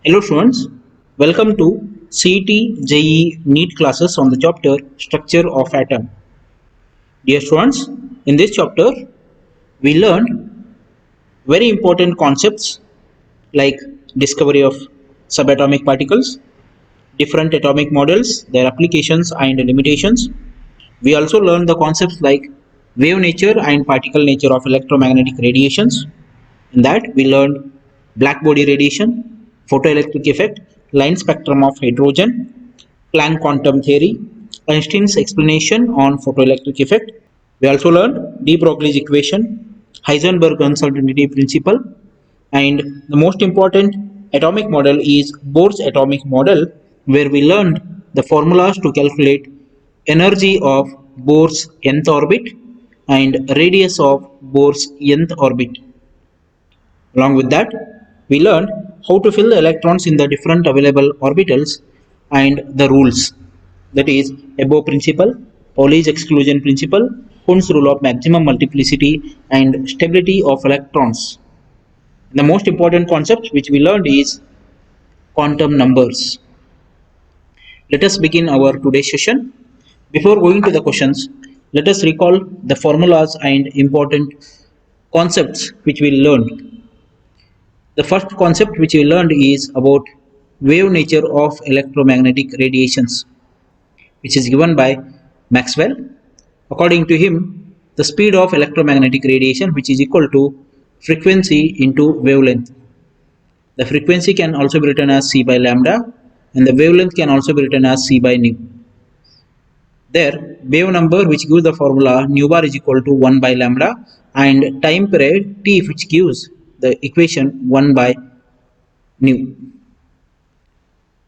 Hello students, welcome to CET JEE NEET classes on the chapter Structure of Atom. Dear students, in this chapter we learned very important concepts like discovery of subatomic particles, different atomic models, their applications and limitations. We also learned the concepts like wave nature and particle nature of electromagnetic radiations. In that we learned black body radiation, photoelectric effect, line spectrum of hydrogen, Planck quantum theory, Einstein's explanation on photoelectric effect. We also learned de Broglie's equation, Heisenberg uncertainty principle, and the most important atomic model is Bohr's atomic model, where we learned the formulas to calculate energy of Bohr's nth orbit and radius of Bohr's nth orbit. Along with that, we learned how to fill the electrons in the different available orbitals and the rules. That is above principle, Pauli's exclusion principle, Hund's rule of maximum multiplicity and stability of electrons. The most important concept which we learned is quantum numbers. Let us begin our today's session. Before going to the questions, let us recall the formulas and important concepts which we learned. The first concept which we learned is about wave nature of electromagnetic radiations, which is given by Maxwell. According to him, the speed of electromagnetic radiation, which is equal to frequency into wavelength. The frequency can also be written as c by lambda, and the wavelength can also be written as c by nu. There, wave number which gives the formula nu bar is equal to 1 by lambda, and time period t which gives the equation 1 by nu.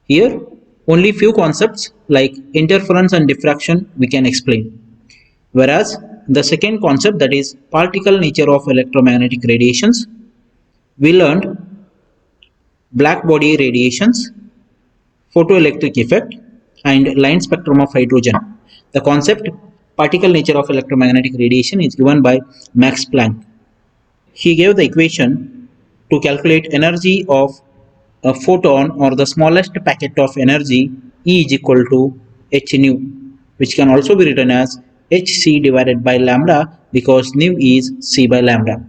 Here, only few concepts like interference and diffraction we can explain. Whereas the second concept, that is particle nature of electromagnetic radiations, we learned black body radiations, photoelectric effect and line spectrum of hydrogen. The concept particle nature of electromagnetic radiation is given by Max Planck. He gave the equation to calculate energy of a photon or the smallest packet of energy E is equal to h nu, which can also be written as hc divided by lambda because nu is c by lambda.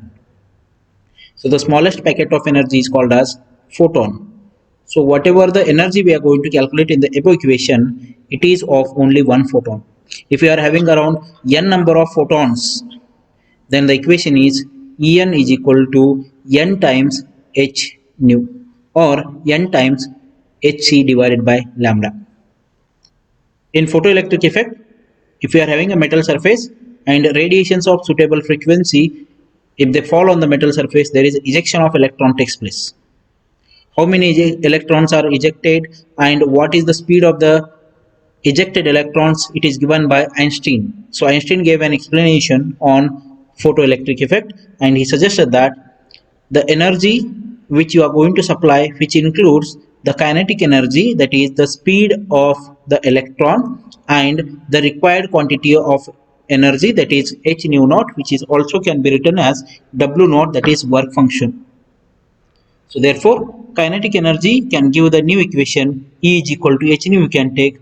So the smallest packet of energy is called as photon. So whatever the energy we are going to calculate in the above equation, it is of only one photon. If you are having around n number of photons, then the equation is En is equal to n times h nu or n times hc divided by lambda. In photoelectric effect, if you are having a metal surface and radiations of suitable frequency, if they fall on the metal surface, there is ejection of electron takes place. How many electrons are ejected and what is the speed of the ejected electrons, it is given by Einstein. So Einstein gave an explanation on photoelectric effect, and he suggested that the energy which you are going to supply, which includes the kinetic energy, that is the speed of the electron, and the required quantity of energy, that is h nu naught, which is also can be written as w naught, that is work function. So therefore kinetic energy can give the new equation E is equal to h nu. You can take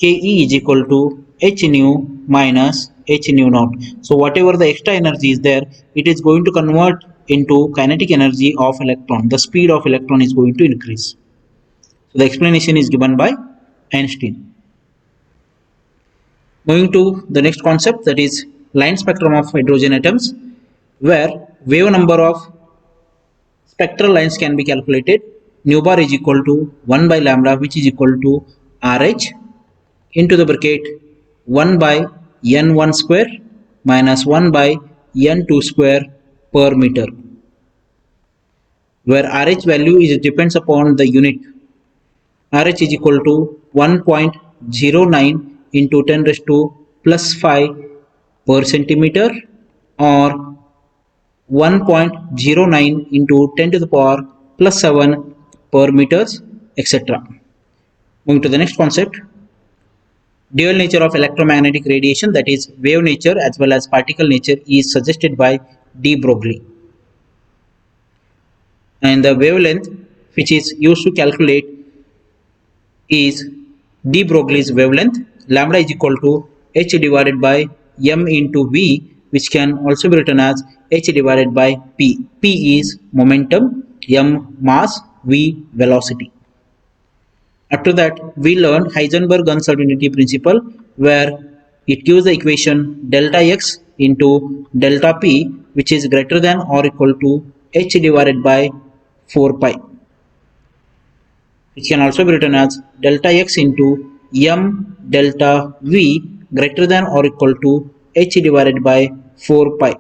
Ke is equal to h nu minus h nu naught. So whatever the extra energy is there, it is going to convert into kinetic energy of electron. The speed of electron is going to increase. So the explanation is given by Einstein. Moving to the next concept, that is line spectrum of hydrogen atoms, where wave number of spectral lines can be calculated. Nu bar is equal to 1 by lambda, which is equal to RH into the bracket 1 by n1 square minus 1 by n2 square per meter, where RH value is depends upon the unit. RH is equal to 1.09 into 10 raised to plus 5 per centimeter, or 1.09 into 10 to the power plus 7 per meters, etc. Moving to the next concept, dual nature of electromagnetic radiation, that is wave nature as well as particle nature, is suggested by de Broglie. And the wavelength which is used to calculate is de Broglie's wavelength. Lambda is equal to h divided by m into v, which can also be written as h divided by p. P is momentum, m mass, v velocity. After that, we learned Heisenberg uncertainty principle, where it gives the equation delta x into delta p, which is greater than or equal to h divided by 4 pi. It can also be written as delta x into m delta v greater than or equal to h divided by 4 pi.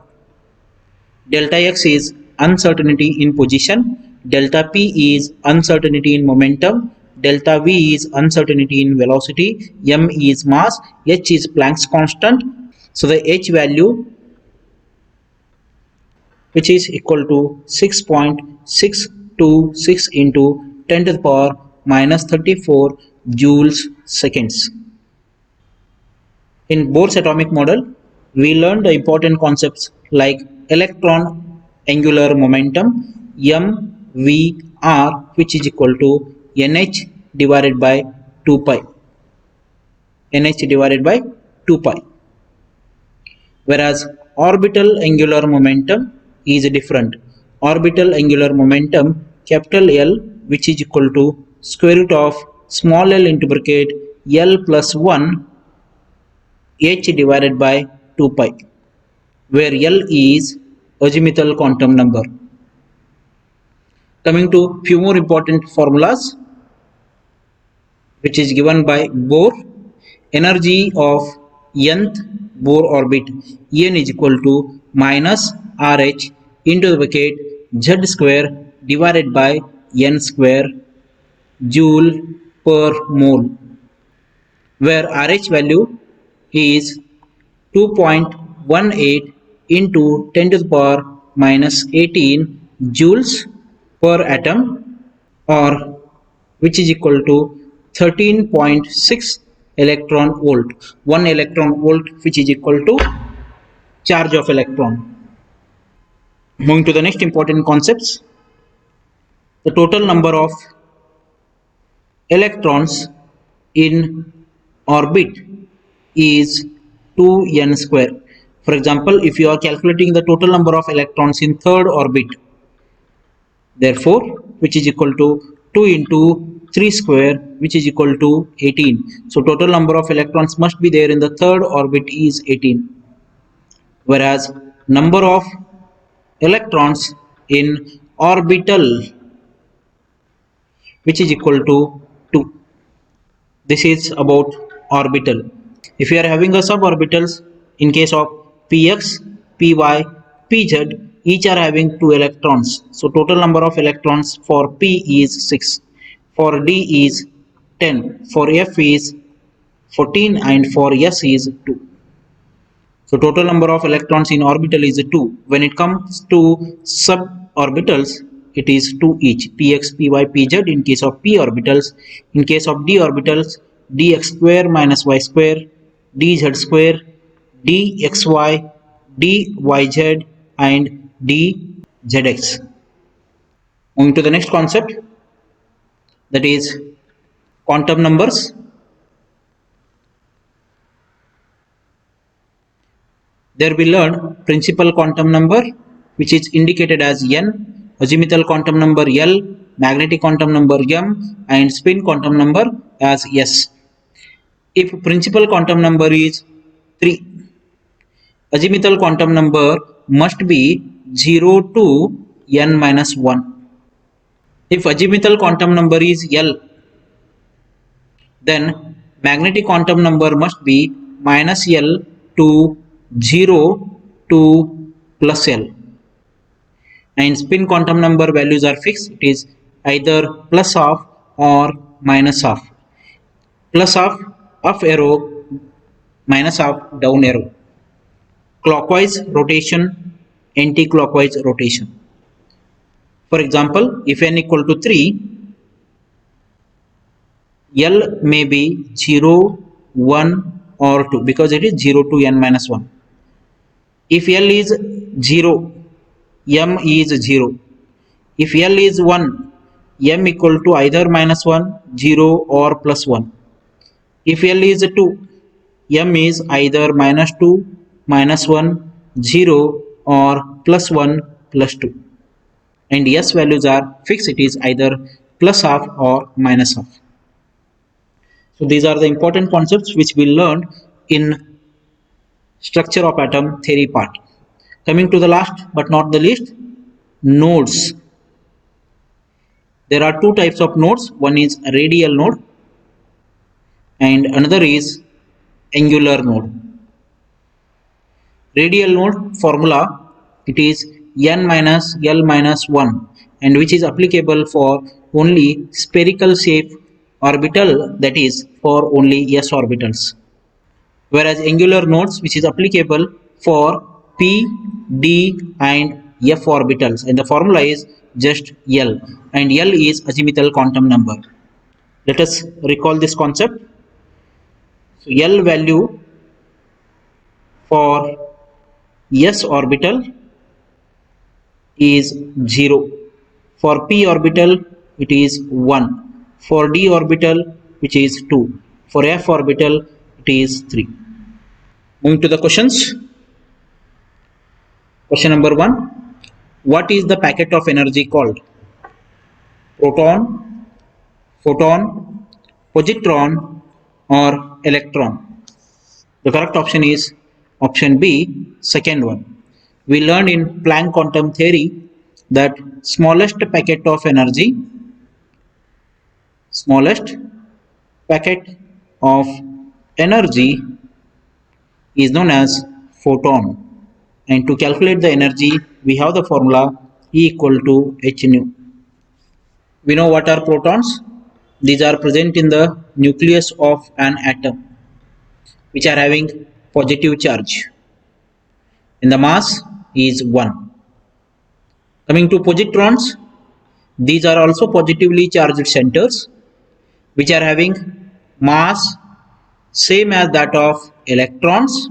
Delta x is uncertainty in position, delta p is uncertainty in momentum, delta v is uncertainty in velocity, m is mass, h is Planck's constant. So the h value, which is equal to 6.626 into 10 to the power minus 34 joules seconds. In Bohr's atomic model, we learned the important concepts like electron angular momentum, mvr, which is equal to nh divided by 2 pi, nh divided by 2 pi. Whereas orbital angular momentum is different. Orbital angular momentum, capital L, which is equal to square root of small l into bracket L plus 1 h divided by 2 pi, where L is azimuthal quantum number. Coming to few more important formulas, which is given by Bohr. Energy of nth Bohr orbit, En is equal to minus RH into the bracket Z square divided by N square joule per mole, where RH value is 2.18 into 10 to the power minus 18 joules per atom, or which is equal to 13.6 electron volt. 1 electron volt, which is equal to charge of electron. Moving to the next important concepts, the total number of electrons in orbit is 2n square. For example, if you are calculating the total number of electrons in third orbit, therefore which is equal to 2 into 3 square, which is equal to 18. So total number of electrons must be there in the third orbit is 18. Whereas number of electrons in orbital, which is equal to 2. This is about orbital. If you are having a suborbitals, in case of px, py, pz, each are having 2 electrons. So total number of electrons for p is 6, for d is 10, for f is 14, and for s is 2. So total number of electrons in orbital is 2. When it comes to suborbitals, it is 2 each, px, py, pz in case of p orbitals. In case of d orbitals, dx square minus y square, dz square, dxy, dyz, and dzx. Moving to the next concept, that is quantum numbers. There we learn principal quantum number, which is indicated as n, azimuthal quantum number L, magnetic quantum number m, and spin quantum number as s. If principal quantum number is 3, azimuthal quantum number must be 0 to n minus 1. If azimuthal quantum number is L, then magnetic quantum number must be minus L to 0 to plus L. And spin quantum number values are fixed. It is either plus half or minus half. Plus half, up arrow minus half down arrow. Clockwise rotation, anti-clockwise rotation. For example, if n equal to 3, L may be 0, 1 or 2 because it is 0 to n minus 1. If L is 0, M is 0. If L is 1, M equal to either minus 1, 0 or plus 1. If L is 2, M is either minus 2, minus 1, 0 or plus 1, plus 2. And S values are fixed, it is either plus half or minus half. So these are the important concepts which we learned in structure of atom theory part. Coming to the last but not the least, nodes. There are two types of nodes. One is radial node and another is angular node. Radial node formula, it is n minus L minus 1 and which is applicable for only spherical shape orbital, that is for only s orbitals. Whereas angular nodes which is applicable for p, d and f orbitals, and the formula is just L, and L is azimuthal quantum number. Let us recall this concept. So L value for s orbital is 0. For p orbital it is 1. For d orbital which is 2. For f orbital it is 3. Moving to the questions. Question number 1. What is the packet of energy called? Proton, photon, positron or electron? The correct option is option B, second one. We learned in Planck quantum theory that smallest packet of energy is known as photon, and to calculate the energy we have the formula E equal to h nu. We know what are protons. These are present in the nucleus of an atom which are having positive charge and the mass is 1. Coming to positrons, these are also positively charged centers which are having mass same as that of electrons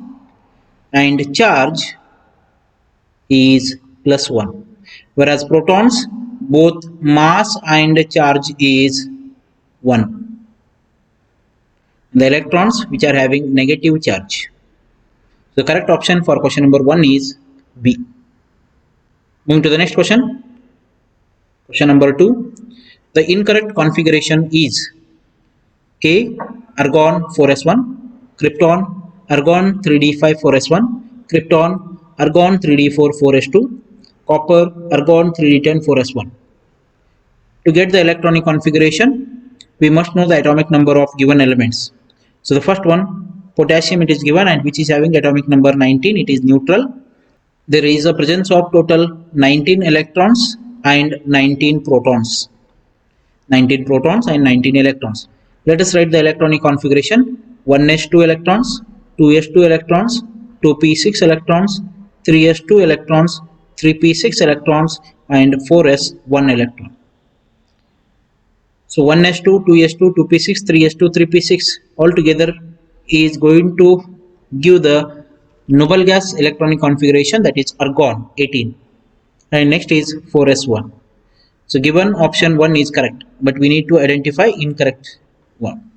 and charge is plus 1. Whereas protons, both mass and charge is 1. The electrons which are having negative charge. The correct option for question number 1 is B. Moving to the next question. Question number 2. The incorrect configuration is K argon 4s1, krypton argon 3d5 4s1, krypton argon 3d4 4s2, copper argon 3d10 4s1. To get the electronic configuration, we must know the atomic number of given elements. So the first one, potassium, it is given and which is having atomic number 19, it is neutral. There is a presence of total 19 electrons and 19 protons. 19 protons and 19 electrons. Let us write the electronic configuration. 1s2 electrons, 2s2 electrons, 2p6 electrons, 3s2 electrons, 3p6 electrons and 4s1 electron. So 1s2, 2s2, 2p6, 3s2, 3p6 altogether is going to give the noble gas electronic configuration, that is argon 18, and next is 4s1. So given option 1 is correct, but we need to identify incorrect one.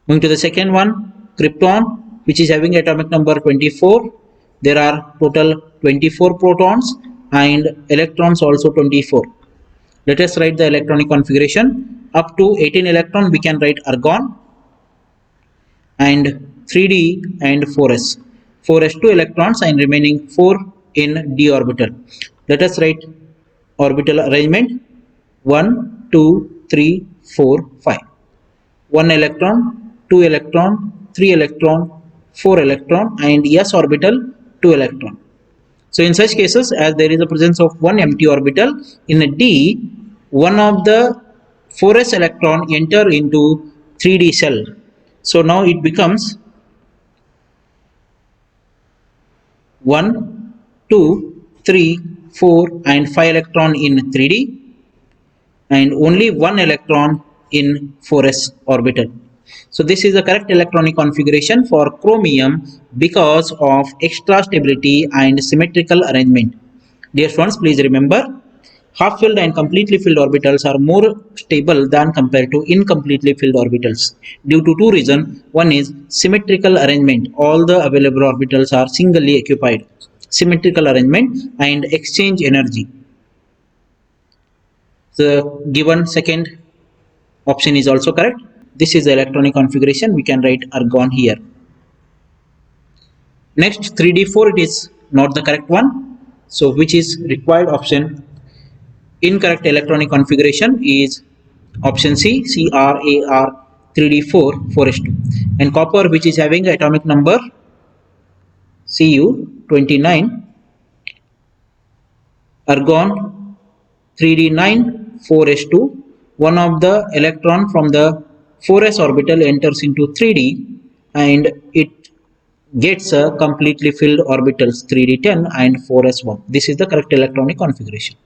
Moving to the second one, krypton, which is having atomic number 24. There are total 24 protons and electrons also 24. Let us write the electronic configuration. Up to 18 electron we can write argon and 3d and 4s. 4s2 electrons and remaining 4 in d orbital. Let us write orbital arrangement. 1, 2, 3, 4, 5. 1 electron, 2 electron, 3 electron, 4 electron and s orbital 2 electron. So in such cases, as there is a presence of one empty orbital in a d, one of the 4s electron enter into 3d cell. So now it becomes 1, 2, 3, 4 and 5 electron in 3D and only 1 electron in 4s orbital. So this is the correct electronic configuration for chromium because of extra stability and symmetrical arrangement. Dear students, please remember, half-filled and completely filled orbitals are more stable than compared to incompletely filled orbitals due to two reasons. One is symmetrical arrangement. All the available orbitals are singly occupied. Symmetrical arrangement and exchange energy. The given second option is also correct. This is the electronic configuration. We can write argon here. Next 3D4, it is not the correct one. So which is required option? Incorrect electronic configuration is option C, CrAr 3D4 4s2. And copper, which is having atomic number Cu 29, argon 3D9 4s2. One of the electron from the 4s orbital enters into 3D and it gets a completely filled orbitals 3D10 and 4s1. This is the correct electronic configuration.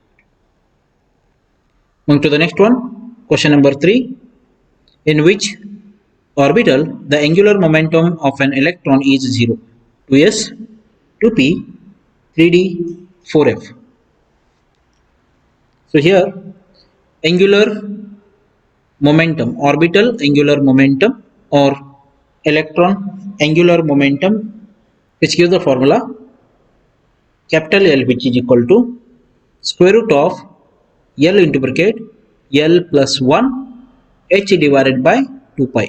Moving to the next one, question number 3. In which orbital the angular momentum of an electron is 0? 2s, 2p, 3d, 4f. So here angular momentum, orbital angular momentum or electron angular momentum, which gives the formula capital L, which is equal to square root of L into bracket L plus 1 h divided by 2 pi.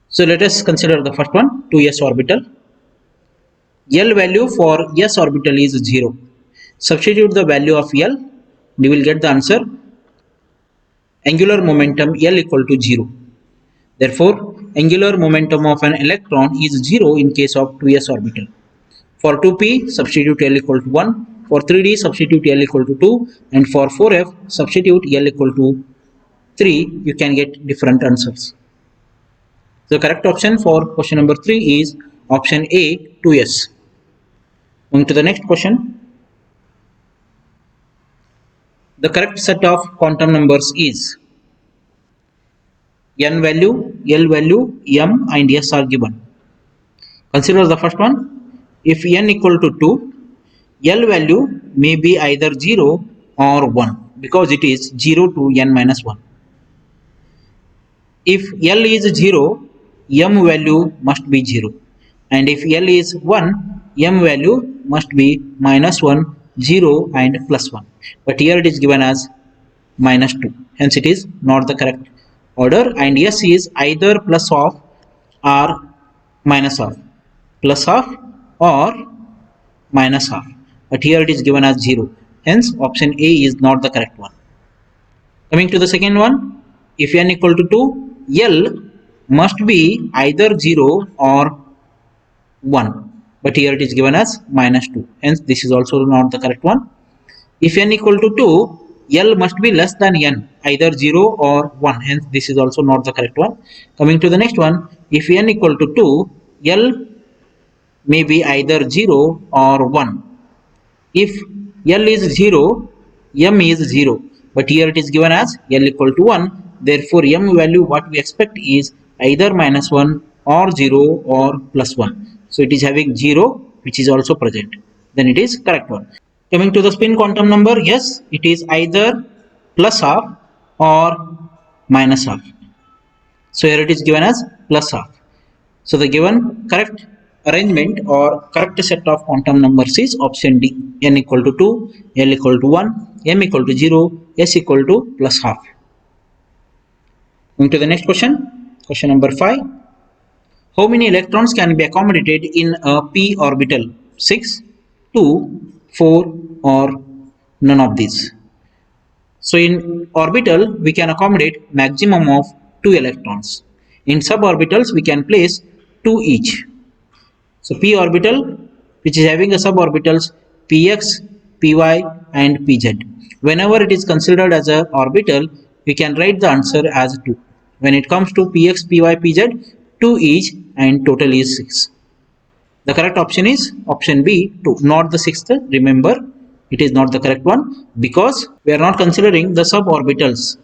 So let us consider the first one, 2s orbital. L value for s orbital is 0. Substitute the value of L, you will get the answer angular momentum L equal to 0. Therefore, angular momentum of an electron is 0 in case of 2s orbital. For 2p, substitute L equal to 1. For 3d, substitute L equal to 2. And for 4f, substitute L equal to 3. You can get different answers. The correct option for question number 3 is option A, 2s. Moving to the next question. The correct set of quantum numbers is n value, L value, m and s are given. Consider the first one. If n equal to 2, L value may be either 0 or 1 because it is 0 to n minus 1. If L is 0, m value must be 0. And if L is 1, m value must be minus 1, 0 and plus 1. But here it is given as minus 2. Hence it is not the correct order. And S is either plus half or minus half. Plus half or minus half. But here it is given as 0. Hence option A is not the correct one. Coming to the second one, if n equal to 2, L must be either 0 or 1. But here it is given as minus 2. Hence this is also not the correct one. If n equal to 2, L must be less than n, either 0 or 1. Hence this is also not the correct one. Coming to the next one, if n equal to 2, L may be either 0 or 1. If L is 0, m is 0. But here it is given as L equal to 1. Therefore, m value what we expect is either minus 1 or 0 or plus 1. So it is having 0 which is also present. Then it is correct one. Coming to the spin quantum number, yes, it is either plus half or minus half. So here it is given as plus half. So the given correct arrangement or correct set of quantum numbers is option D. N equal to 2, L equal to 1, M equal to 0, S equal to plus half. Moving to the next question. Question number 5. How many electrons can be accommodated in a p orbital? 6, 2, 4 or none of these. So in orbital we can accommodate maximum of 2 electrons. In suborbitals we can place 2 each. So p orbital which is having a suborbitals px, py and pz. Whenever it is considered as an orbital, we can write the answer as 2. When it comes to px, py, pz, 2 each and total is 6. The correct option is option B, 2, not the sixth. Remember, it is not the correct one because we are not considering the suborbitals.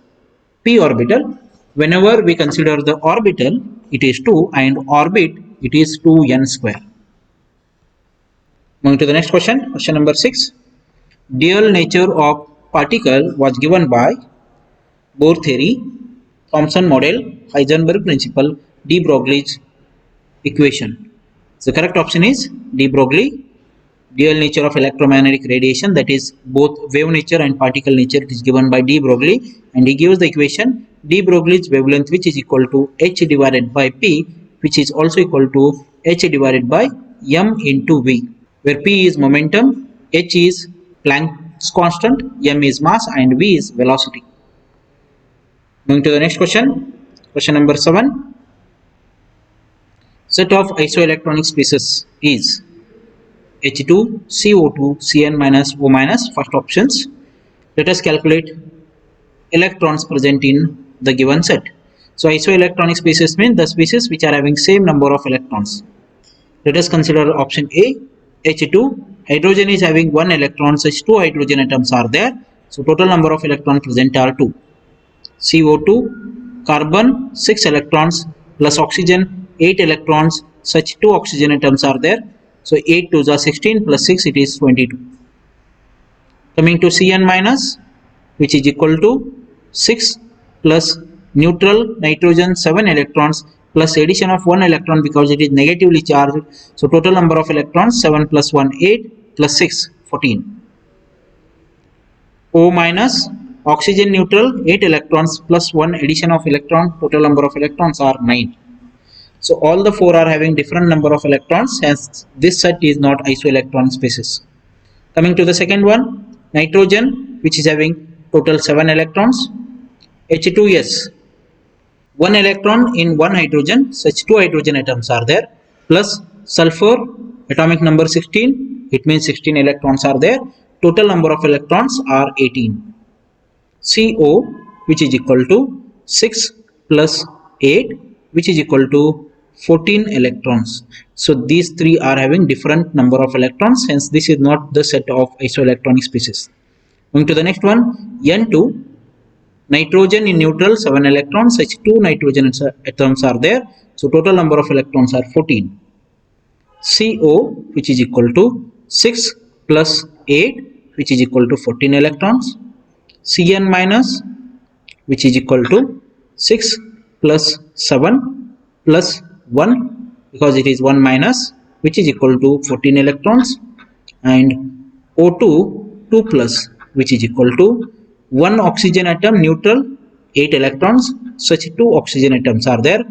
P orbital, whenever we consider the orbital, it is 2 and orbit, it is 2n square. Moving to the next question, question number 6. Dual nature of particle was given by Bohr theory, Thomson model, Heisenberg principle, de Broglie's equation. So the correct option is de Broglie. Dual nature of electromagnetic radiation, that is both wave nature and particle nature, it is given by de Broglie, and he gives the equation de Broglie's wavelength, which is equal to h divided by p, which is also equal to h divided by m into v, where p is momentum, h is Planck's constant, m is mass, and v is velocity. Moving to the next question, question number 7. Set of isoelectronic species is H2, CO2, Cn minus O minus, first options. Let us calculate electrons present in the given set. So isoelectronic species means the species which are having same number of electrons. Let us consider option A, H2. Hydrogen is having 1 electron, such 2 hydrogen atoms are there. So total number of electrons present are 2. CO2, carbon 6 electrons plus oxygen 8 electrons, such 2 oxygen atoms are there. So 8 2s are 16 plus 6, it is 22. Coming to Cn minus, which is equal to 6 plus neutral nitrogen 7 electrons plus addition of 1 electron because it is negatively charged. So total number of electrons 7 plus 1 8 plus 6 14. O minus, oxygen neutral 8 electrons plus 1 addition of electron, total number of electrons are 9. So all the 4 are having different number of electrons, hence this set is not isoelectronic species. Coming to the second one, nitrogen, which is having total 7 electrons, H2S, 1 electron in 1 hydrogen, such 2 hydrogen atoms are there, plus sulfur, atomic number 16, it means 16 electrons are there, total number of electrons are 18. CO, which is equal to 6 plus 8, which is equal to 14 electrons. So these three are having different number of electrons, hence this is not the set of isoelectronic species. Moving to the next one, N2, nitrogen in neutral 7 electrons, such 2 nitrogen atoms are there. So total number of electrons are 14. CO, which is equal to 6 plus 8, which is equal to 14 electrons. Cn minus, which is equal to 6 plus 7 plus 1, because it is 1 minus, which is equal to 14 electrons, and O2 2 plus, which is equal to 1 oxygen atom neutral 8 electrons, such 2 oxygen atoms are there,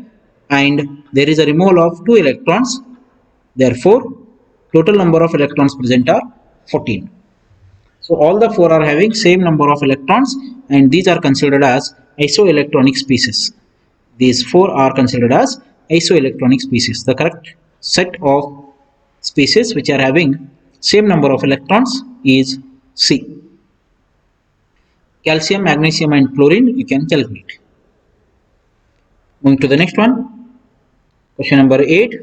and there is a removal of 2 electrons, therefore total number of electrons present are 14. So all the 4 are having same number of electrons, and these are considered as isoelectronic species. These 4 are considered as isoelectronic species. The correct set of species which are having same number of electrons is C. Calcium, magnesium and chlorine you can calculate. Moving to the next one. Question number 8.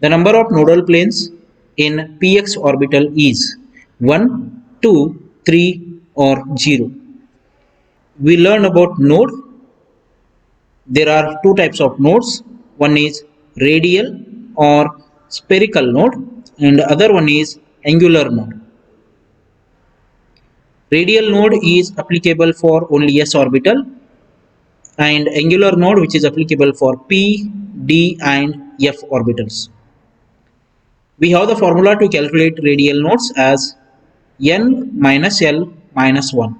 The number of nodal planes in px orbital is 1, 2, 3 or 0. We learned about node. There are 2 types of nodes. One is radial or spherical node and the other one is angular node. Radial node is applicable for only s orbital, and angular node which is applicable for p, d and f orbitals. We have the formula to calculate radial nodes as n minus l minus 1,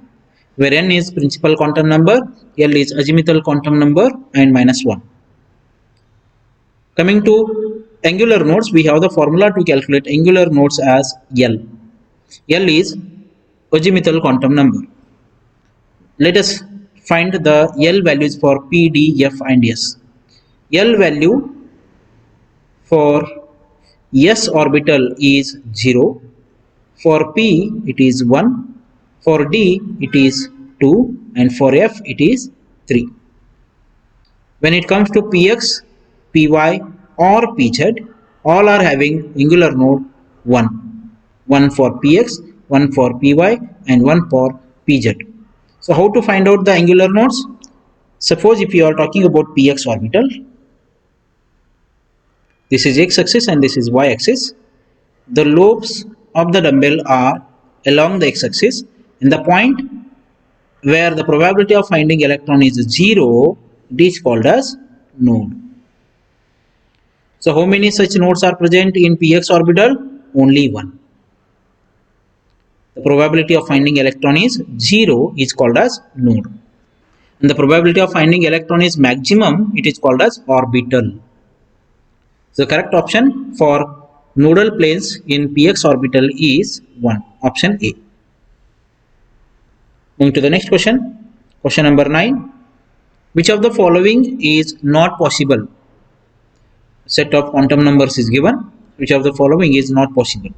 where n is principal quantum number, l is azimuthal quantum number and minus 1. Coming to angular nodes, we have the formula to calculate angular nodes as l. l is azimuthal quantum number. Let us find the L values for P, D, F and S. L value for S orbital is 0, for P it is 1, for D it is 2 and for F it is 3. When it comes to Px, Py or Pz, all are having angular node 1. One for px, one for py, and one for pz. So how to find out the angular nodes? Suppose if you are talking about px orbital, this is x-axis and this is y-axis. The lobes of the dumbbell are along the x-axis, and the point where the probability of finding electron is 0, it is called as node. So how many such nodes are present in px orbital? Only one. The probability of finding electron is 0 is called as node. And the probability of finding electron is maximum, it is called as orbital. So the correct option for nodal planes in px orbital is 1, option A. Moving to the next question, question number 9. Which of the following is not possible? Set of quantum numbers is given. Which of the following is not possible?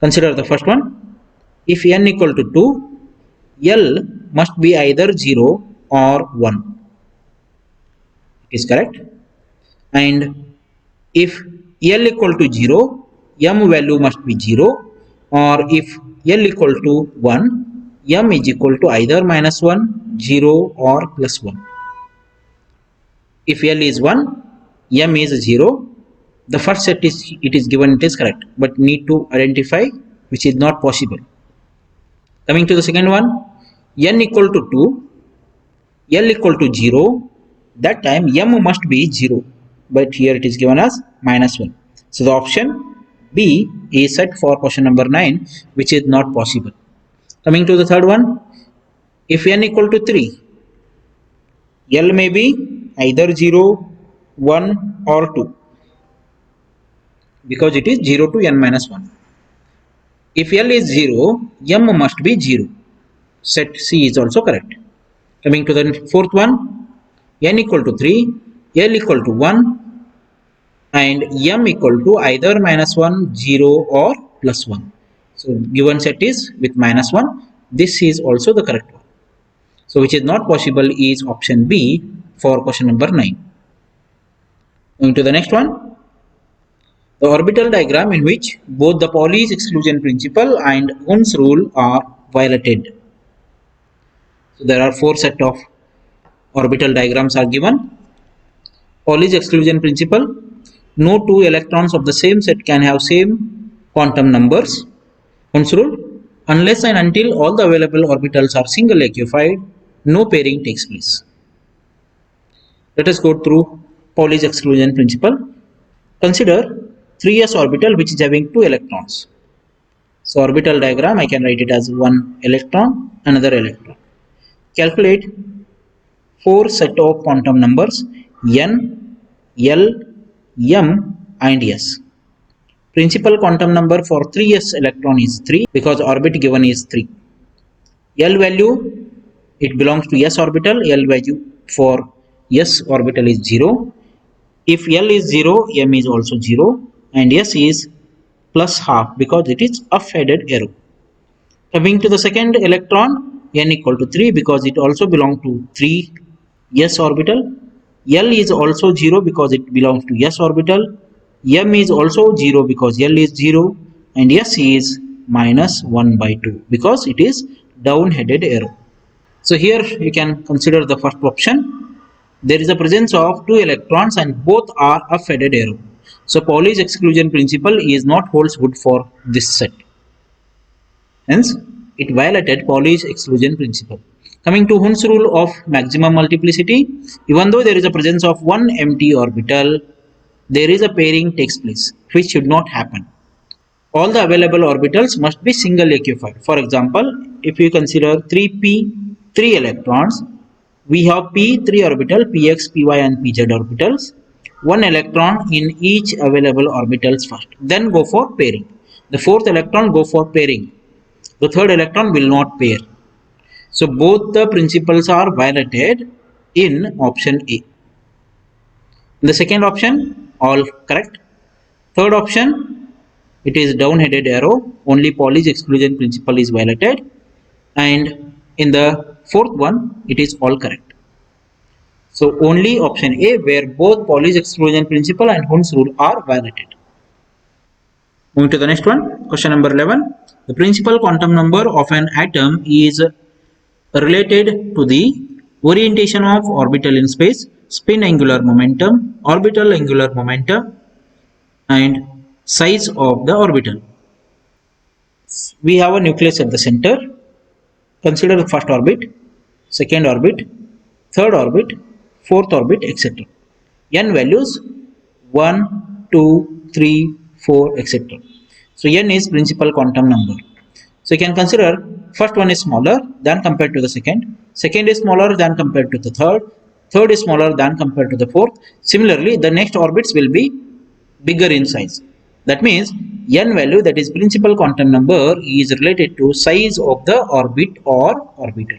Consider the first one. If n equal to 2, L must be either 0 or 1. It is correct. And if L equal to 0, M value must be 0, or if L equal to 1, M is equal to either minus 1, 0 or plus 1. If L is 1, M is 0, the first set is it is given, it is correct, but need to identify which is not possible. Coming to the second one, n equal to 2, L equal to 0, that time M must be 0, but here it is given as minus 1. So the option B is set for question number 9, which is not possible. Coming to the third one, if n equal to 3, L may be either 0, 1 or 2, because it is 0 to n minus 1. If L is 0, M must be 0. Set C is also correct. Coming to the fourth one, n equal to 3, L equal to 1, and M equal to either minus 1, 0 or plus 1. So given set is with minus 1. This is also the correct one. So which is not possible is option B for question number 9. Going to the next one. The orbital diagram in which both the Pauli's exclusion principle and Hund's rule are violated. So there are 4 set of orbital diagrams are given. Pauli's exclusion principle, no two electrons of the same set can have same quantum numbers. Hund's rule, unless and until all the available orbitals are single liquefied, no pairing takes place. Let us go through Pauli's exclusion principle. Consider 3s orbital which is having 2 electrons. So orbital diagram, I can write it as one electron, another electron. Calculate 4 set of quantum numbers n, L, M and S. Principal quantum number for 3s electron is 3 because orbit given is 3. L value, it belongs to s orbital. L value for s orbital is 0. If L is 0, M is also 0, and S is plus half because it is up-headed arrow. Coming to the second electron, N equal to 3 because it also belongs to 3 s orbital. L is also 0 because it belongs to s orbital. M is also 0 because L is 0, and S is minus 1 by 2 because it is down-headed arrow. So here you can consider the first option. There is a presence of 2 electrons and both are up-headed arrow. So Pauli's exclusion principle is not holds good for this set. Hence, it violated Pauli's exclusion principle. Coming to Hund's rule of maximum multiplicity, even though there is a presence of one empty orbital, there is a pairing takes place, which should not happen. All the available orbitals must be single liquefied. For example, if you consider 3p, 3 electrons, we have p 3 orbital, px, py and pz orbitals. One electron in each available orbitals first. Then go for pairing. The fourth electron go for pairing. The third electron will not pair. So both the principles are violated in option A. In the second option, all correct. Third option, it is down-headed arrow. Only Pauli's exclusion principle is violated. And in the fourth one, it is all correct. So only option A, where both Pauli's exclusion principle and Hund's rule are violated. Moving to the next one, question number 11. The principal quantum number of an atom is related to the orientation of orbital in space, spin angular momentum, orbital angular momentum, and size of the orbital. We have a nucleus at the center. Consider the first orbit, second orbit, third orbit, fourth orbit, etc. N values 1, 2, 3, 4, etc. So N is principal quantum number. So you can consider first one is smaller than compared to the second is smaller than compared to the third is smaller than compared to the fourth. Similarly, the next orbits will be bigger in size. That means N value, that is principal quantum number, is related to size of the orbit or orbital.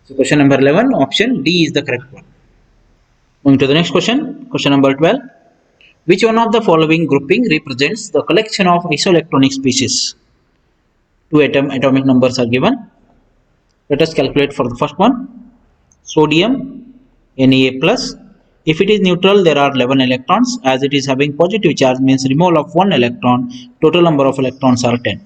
So question number 11, option D is the correct one. Moving to the next question, question number 12. Which one of the following grouping represents the collection of isoelectronic species? Two atomic numbers are given. Let us calculate for the first one. Sodium Na plus. If it is neutral, there are 11 electrons. As it is having positive charge, means removal of 1 electron, total number of electrons are 10.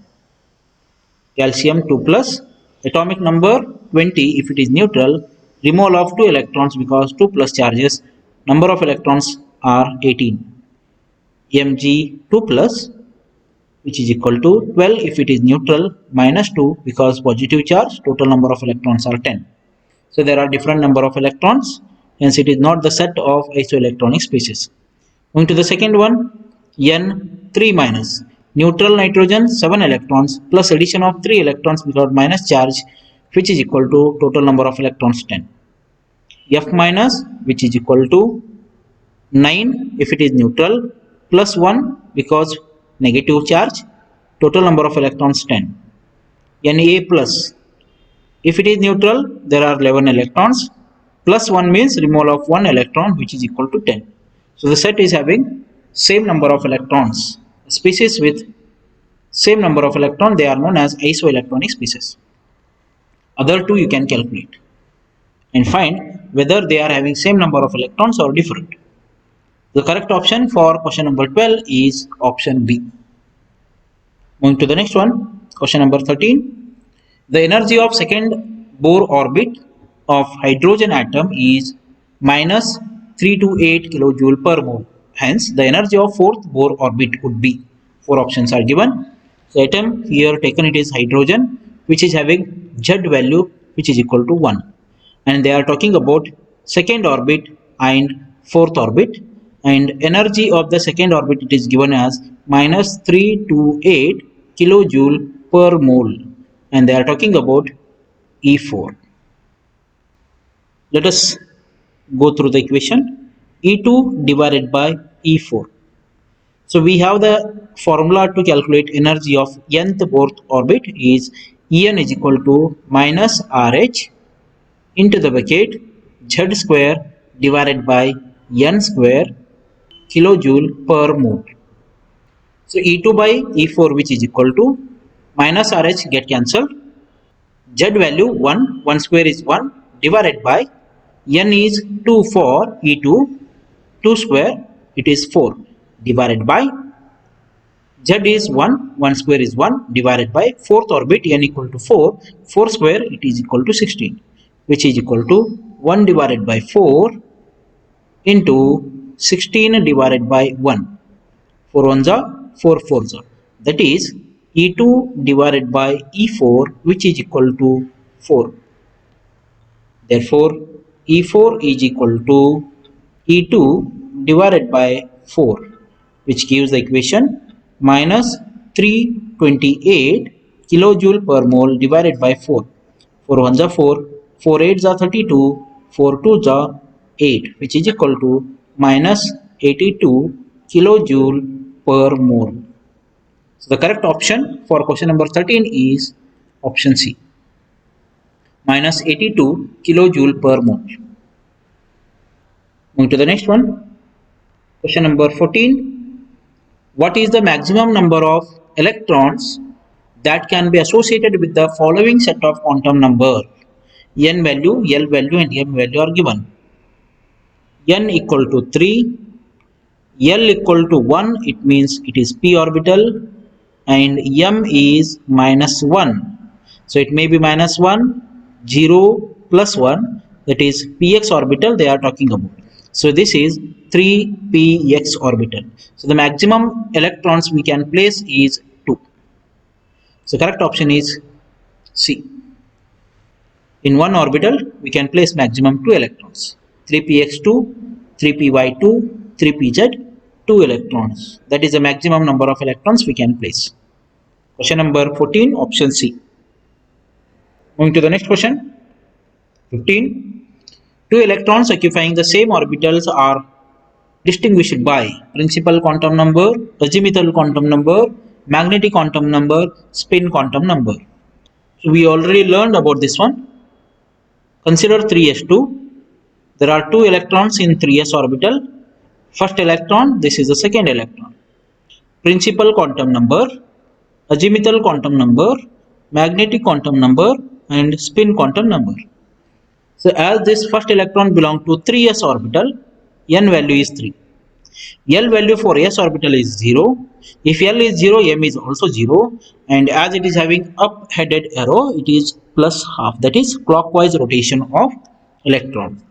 Calcium 2 plus. Atomic number 20. If it is neutral, removal of 2 electrons, because 2 plus charges, number of electrons are 18. Mg2 plus, which is equal to 12 if it is neutral, minus 2 because positive charge, total number of electrons are 10. So there are different number of electrons, hence it is not the set of isoelectronic species. Going to the second one, N3 minus. Neutral nitrogen 7 electrons plus addition of 3 electrons without minus charge, which is equal to total number of electrons 10. F minus, which is equal to 9 if it is neutral, plus 1 because negative charge, total number of electrons 10. Na plus, if it is neutral, there are 11 electrons, plus 1 means removal of 1 electron, which is equal to 10. So the set is having same number of electrons. Species with same number of electrons, they are known as isoelectronic species. Other two you can calculate and find whether they are having same number of electrons or different. The correct option for question number 12 is option B. Moving to the next one, question number 13. The energy of second Bohr orbit of hydrogen atom is minus 328 kilojoule per mole. Hence, the energy of fourth Bohr orbit would be, four options are given. So atom here taken, it is hydrogen, which is having Z value which is equal to 1. And they are talking about second orbit and fourth orbit. And energy of the second orbit, it is given as minus 328 kilojoule per mole, and they are talking about E4. Let us go through the equation. E2 divided by E4. So we have the formula to calculate energy of nth Bohr orbit is En is equal to minus RH into the bracket Z square divided by N square kilojoule per mole. So E2 by E4, which is equal to minus RH get cancelled. Z value 1, 1 square is 1, divided by N is 2 for E2, 2 square it is 4, divided by Z is 1, 1 square is 1, divided by fourth orbit N equal to 4, 4 square it is equal to 16, which is equal to 1 divided by 4 into 16 divided by 1. 4 ones are 4 fours are. That is E2 divided by E4, which is equal to 4. Therefore, E4 is equal to E2 divided by 4, which gives the equation minus 328 kilojoule per mole divided by 4. 4 ones are 4, 4 eights are 32, 4 twos are 8, which is equal to minus 82 kilojoule per mole. So the correct option for question number 13 is option C, minus 82 kilojoule per mole. Moving to the next one, question number 14. What is the maximum number of electrons that can be associated with the following set of quantum number? N value, L value and M value are given. n equal to 3, L equal to 1, it means it is p orbital, and m is minus 1. So it may be minus 1, 0, plus 1, that is px orbital they are talking about. So this is 3px orbital. So the maximum electrons we can place is 2. So correct option is C. In one orbital, we can place maximum 2 electrons. 3px2, 3py2, 3pz, 2 electrons. That is the maximum number of electrons we can place. Question number 14, option C. Moving to the next question. 15. Two electrons occupying the same orbitals are distinguished by principal quantum number, azimuthal quantum number, magnetic quantum number, spin quantum number. So we already learned about this one. Consider 3s2. There are 2 electrons in 3s orbital. First electron, this is the second electron. Principal quantum number, azimuthal quantum number, magnetic quantum number, and spin quantum number. So as this first electron belongs to 3s orbital, n value is 3. L value for s orbital is 0. If L is 0, m is also 0, and as it is having up headed arrow, it is plus half, that is clockwise rotation of electron.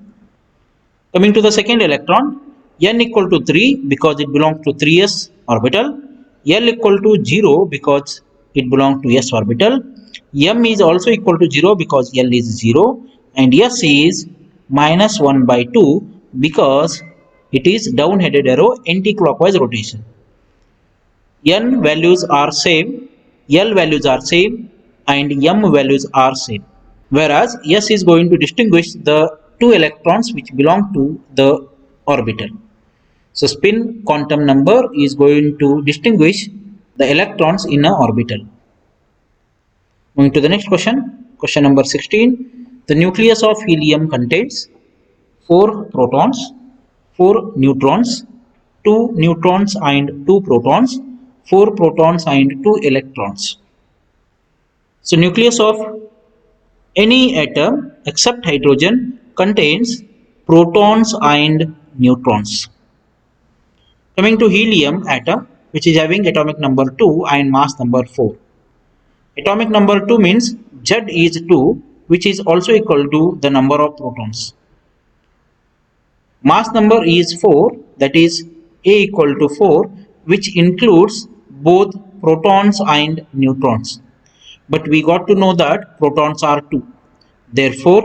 Coming to the second electron, n equal to 3 because it belongs to 3s orbital, L equal to 0 because it belongs to s orbital, m is also equal to 0 because L is 0, and s is minus 1 by 2 because it is down headed arrow anti-clockwise rotation. N values are same, L values are same, and m values are same. Whereas S is going to distinguish the 2 electrons which belong to the orbital. So spin quantum number is going to distinguish the electrons in an orbital. Moving to the next question, question number 16. The nucleus of helium contains 4 protons, 4 neutrons, 2 neutrons and 2 protons, 4 protons and 2 electrons. So nucleus of any atom except hydrogen contains protons and neutrons. Coming to helium atom, which is having atomic number 2 and mass number 4. Atomic number 2 means Z is 2, which is also equal to the number of protons. Mass number is 4, that is A equal to 4, which includes both protons and neutrons. But we got to know that protons are 2. Therefore,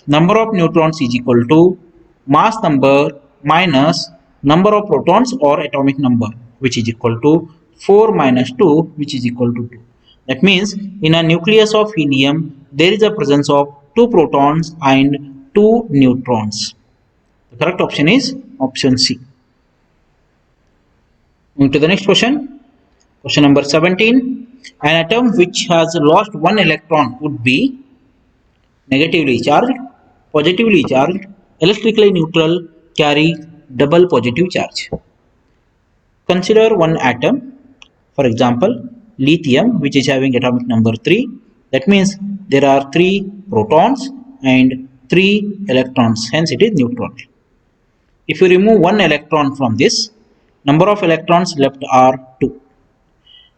number of neutrons is equal to mass number minus number of protons or atomic number, which is equal to 4 minus 2, which is equal to 2. That means in a nucleus of helium, there is a presence of 2 protons and 2 neutrons. The correct option is option C. Moving to the next question. Question number 17. An atom which has lost 1 electron would be negatively charged, positively charged, electrically neutral, carry double positive charge. Consider one atom, for example, lithium, which is having atomic number 3. That means there are 3 protons and 3 electrons, hence it is neutral. If you remove 1 electron from this, number of electrons left are 2.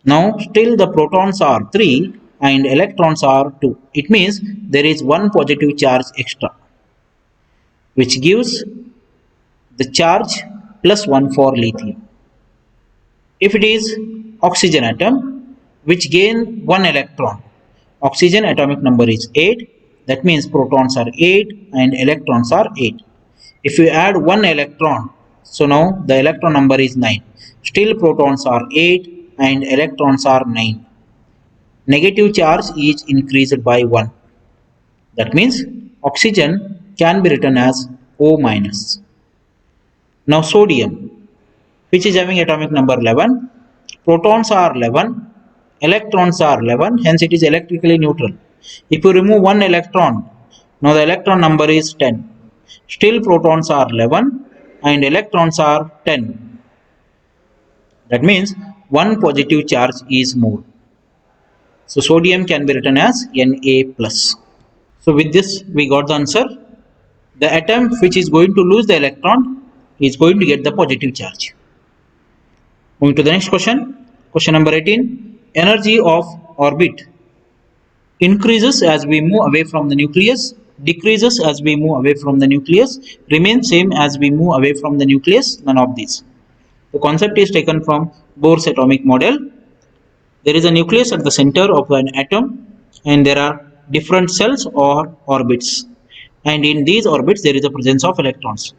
Now still the protons are 3 and electrons are 2. It means there is 1 positive charge extra, which gives the charge plus 1 for lithium. If it is oxygen atom, which gain 1 electron, oxygen atomic number is 8, that means protons are 8 and electrons are 8. If you add 1 electron, so now the electron number is 9. Still protons are 8 and electrons are 9. Negative charge is increased by 1. That means oxygen can be written as O minus. Now sodium, which is having atomic number 11, protons are 11, electrons are 11, hence it is electrically neutral. If you remove 1 electron, now the electron number is 10. Still protons are 11 and electrons are 10. That means 1 positive charge is more. So sodium can be written as Na+. So with this we got the answer. the atom which is going to lose the electron is going to get the positive charge. Moving to the next question. Question number 18. Energy of orbit increases as we move away from the nucleus, decreases as we move away from the nucleus, remains same as we move away from the nucleus, none of these. The concept is taken from Bohr's atomic model. There is a nucleus at the center of an atom and there are different cells or orbits, and in these orbits there is a presence of electrons.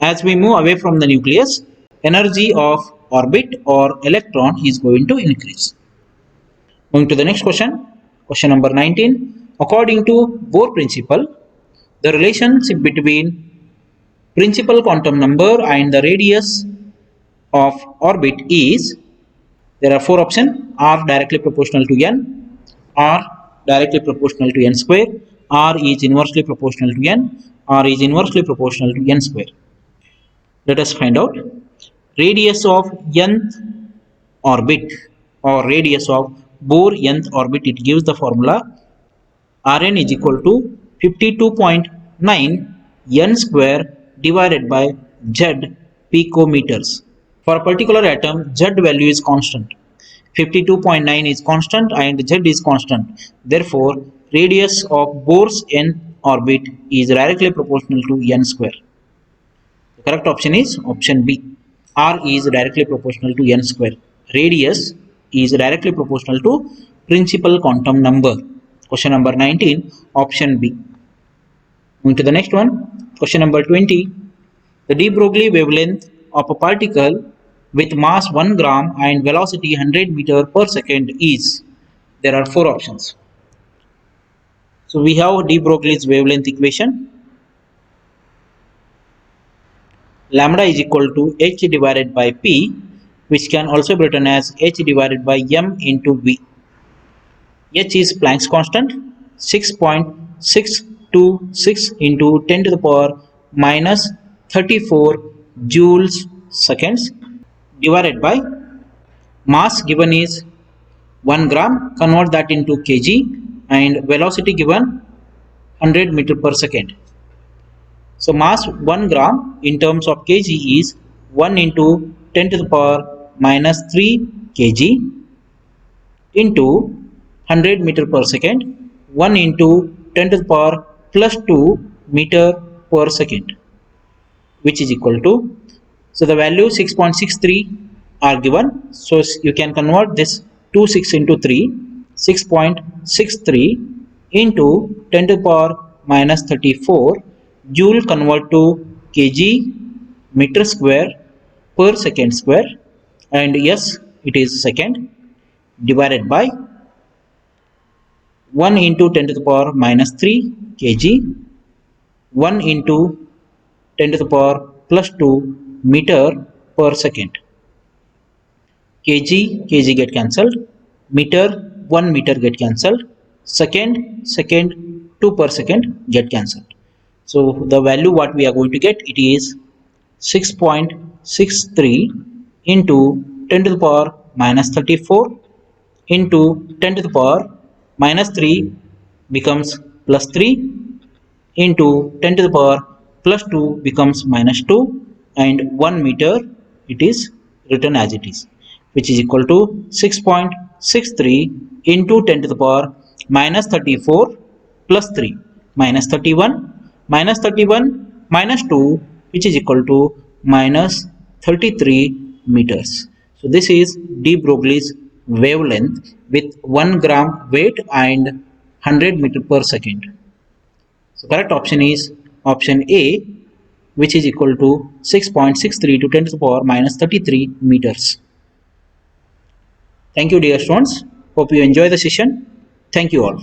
As we move away from the nucleus, energy of orbit or electron is going to increase. Moving to the next question. Question number 19. According to Bohr principle, the relationship between principal quantum number and the radius of orbit is, there are four options: r directly proportional to n, r directly proportional to n square, r is inversely proportional to n, r is inversely proportional to n square. Let us find out. Radius of nth orbit or radius of Bohr nth orbit, it gives the formula Rn is equal to 52.9 n square divided by z picometers. For a particular atom, z value is constant. 52.9 is constant and z is constant. Therefore, radius of Bohr's nth orbit is directly proportional to n square. The correct option is option B. R is directly proportional to n square. Radius is directly proportional to principal quantum number. Question number 19, option B. Moving to the next one. Question number 20. The de Broglie wavelength of a particle with mass 1 gram and velocity 100 meter per second is, there are four options. So we have de Broglie's wavelength equation. Lambda is equal to h divided by p, which can also be written as h divided by m into v. H is Planck's constant, 6.626 into 10 to the power minus 34 joules seconds, divided by mass given is 1 gram, convert that into kg, and velocity given 100 meter per second. So mass 1 gram in terms of kg is 1 into 10 to the power minus 3 kg into 100 meter per second, 1 into 10 to the power plus 2 meter per second, which is equal to, so the value 6.63 are given. So you can convert this 6 into 3, 6.63 into 10 to the power minus 34 joule convert to kg meter square per second square, and yes, it is second, divided by 1 into 10 to the power minus 3 kg, 1 into 10 to the power plus 2 meter per second. Kg get cancelled, meter 1 meter get cancelled, second 2 per second get cancelled. So the value what we are going to get, it is 6.63 into 10 to the power minus 34 into 10 to the power minus 3 becomes plus 3 into 10 to the power plus 2 becomes minus 2, and 1 meter it is written as it is, which is equal to 6.63 into 10 to the power minus 34 plus 3 minus 31 minus 2, which is equal to minus 33 meters. So this is de Broglie's wavelength with 1 gram weight and 100 meter per second. So correct option is option A, which is equal to 6.63 to 10 to the power minus 33 meters. Thank you, dear students. Hope you enjoy the session. Thank you all.